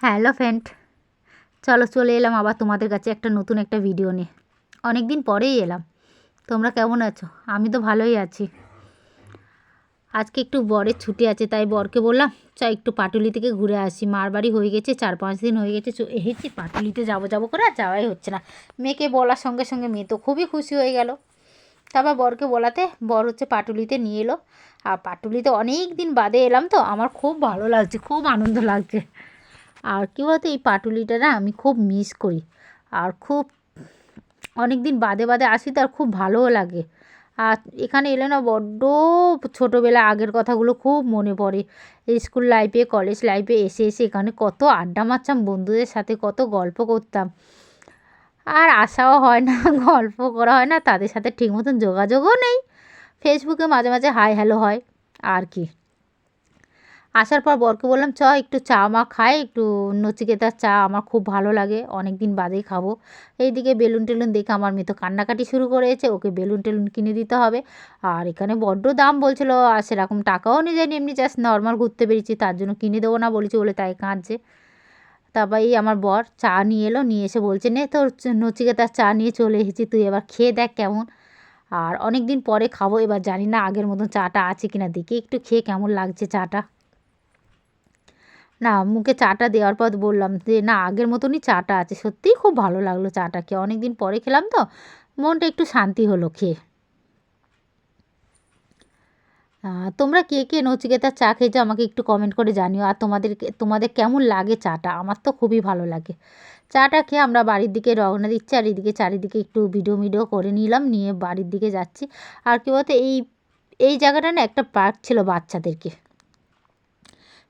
Hello friend, চলো চলে এলাম আবার তোমাদের কাছে একটা নতুন একটা ভিডিও নিয়ে। অনেক দিন পরেই এলাম। তোমরা কেমন আছো? আমি তো ভালোই আছি। আজকে একটু বরের ছুটি আছে, তাই বরকে বললাম একটু পাটুলি থেকে ঘুরে আসি। মার বাড়ি হয়ে গেছে, 4-5 দিন হয়ে গেছে এসেছি, পাটুলিতে যাবো যাবো করে আর যাওয়াই হচ্ছে না। মেয়েকে বলার সঙ্গে সঙ্গে মেয়ে তো খুবই খুশি হয়ে গেল। তারপর বরকে বলাতে বর হচ্ছে পাটুলিতে নিয়ে এলো। আর পাটুলিতে অনেক দিন বাদে এলাম, তো আমার খুব ভালো লাগছে, খুব আনন্দ লাগছে। আর কী বলতো, এই পাটুলিটা না আমি খুব মিস করি। আর খুব অনেক দিন বাদে বাদে আসি, তো আর খুব ভালোও লাগে। আর এখানে এলে না বড্ড ছোটোবেলা আগের কথাগুলো খুব মনে পড়ে। এই স্কুল লাইফে, কলেজ লাইফে এসে এসে এখানে কত আড্ডা মারতাম বন্ধুদের সাথে, কত গল্প করতাম। আর আসাও হয় না গল্প করা হয় না, তাদের সাথে ঠিক মতন যোগাযোগও নেই। ফেসবুকে মাঝে মাঝে হাই হ্যালো হয় আর কি। আসার পর বরকে বললাম একটু চা মা খাই, একটু নচিকেতার চা আমার খুব ভালো লাগে, অনেক দিন বাদেই খাবো। এইদিকে বেলুন টেলুন দেখে আমার মেয়ে তো কান্নাকাটি শুরু করেছে, ওকে বেলুন টেলুন কিনে দিতে হবে। আর এখানে বড্ড দাম বলছিল, আর সেরকম টাকাও নিয়ে যায়নি, এমনি জাস্ট নর্মাল ঘুরতে বেরিয়েছি, তার জন্য কিনে দেবো না বলেছি বলে তাই কাঁদছে। তারপর এই আমার বর চা নিয়ে এলো, নিয়ে এসে বলছে নে তোর নচিকেতার চা নিয়ে চলে এসেছি, তুই এবার খেয়ে দেখ কেমন। আর অনেক দিন পরে খাবো, এবার জানি না আগের মতন চাটা আছে কিনা, দেখি একটু খেয়ে কেমন লাগছে চাটা। না, মুখে চাটা দেওয়ার পর বললাম যে না, আগের মতনই চাটা আছে। সত্যিই খুব ভালো লাগলো চাটা খেয়ে, অনেক দিন পরে খেলাম তো, মনটা একটু শান্তি হলো খেয়ে। তোমরা কে কে নচিকেতার চা খেয়েছো আমাকে একটু কমেন্ট করে জানিও। আর তোমাদের কেমন লাগে চাটা? আমার তো খুবই ভালো লাগে। চাটা খেয়ে আমরা বাড়ির দিকে রওনা দিচ্ছি, আর এদিকে চারিদিকে একটু ভিডিও করে নিলাম, নিয়ে বাড়ির দিকে যাচ্ছি। আর কী বলতো, এই এই জায়গাটা না একটা পার্ক ছিল বাচ্চাদেরকে,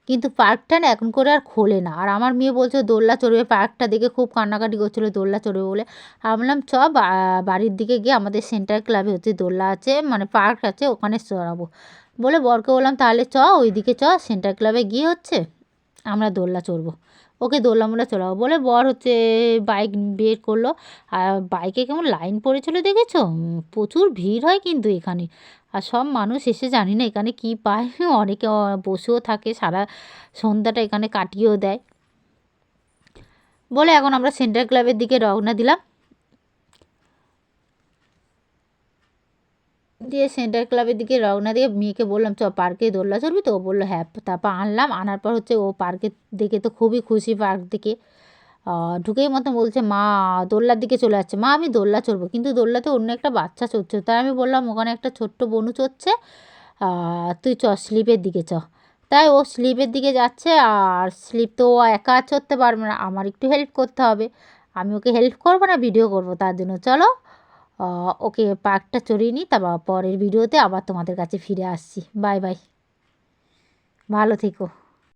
কিন্তু পার্কটা না এখন করে আর খোলে না। আর আমার মেয়ে বলছে দোলনা চড়বে, পার্কটা দেখে খুব কান্নাকাটি করছিলো দোলনা চড়বে বলে। আমি বললাম বাড়ির দিকে গিয়ে আমাদের সেন্টার ক্লাবে হচ্ছে দোলনা আছে, মানে পার্ক আছে, ওখানে চড়াবো বলে বরকে বললাম তাহলে ওইদিকে সেন্টার ক্লাবে গিয়ে হচ্ছে আমরা দোলনা চড়বো, ওকে দোলনা মোলা চড়াবো বলে বর হচ্ছে বাইক বের করলো। আর বাইকে কেমন লাইন পড়েছিল দেখেছো? প্রচুর ভিড় হয় কিন্তু এখানে। আর সব মানুষ এসে জানি না এখানে কী পায় অনেকে বসেও থাকে, সারা সন্ধ্যাটা এখানে কাটিয়েও দেয় বলে এখন আমরা সেন্টার ক্লাবের দিকে রওনা দিলাম। দিয়ে সেন্টার ক্লাবের দিকে রওনা দিয়ে মেয়েকে বললাম পার্কে দোলনা চড়বি তো? ও বললো হ্যাঁ। তারপর আনার পর হচ্ছে ও পার্কে দেখে তো খুবই খুশি, পার্ক দেখে ঢুকেই মতো বলছে মা দোলনার দিকে চলে যাচ্ছে, মা আমি দোলনা চড়বো, কিন্তু দোলনাতে অন্য একটা বাচ্চা চড়ছে। তাই আমি বললাম ওখানে একটা ছোট্ট বনু চড়ছে, তুই স্লিপের দিকে তাই ও স্লিপের দিকে যাচ্ছে। আর স্লিপ তো ও একা চড়তে পারবে না, আমার একটু হেল্প করতে হবে। আমি ওকে হেল্প করবো না ভিডিও করবো, তার জন্য চলো ওকে পার্কটা চড়িয়ে নিই। তারপর পরের ভিডিওতে আবার তোমাদের কাছে ফিরে আসছি। বাই বাই, ভালো থেকো।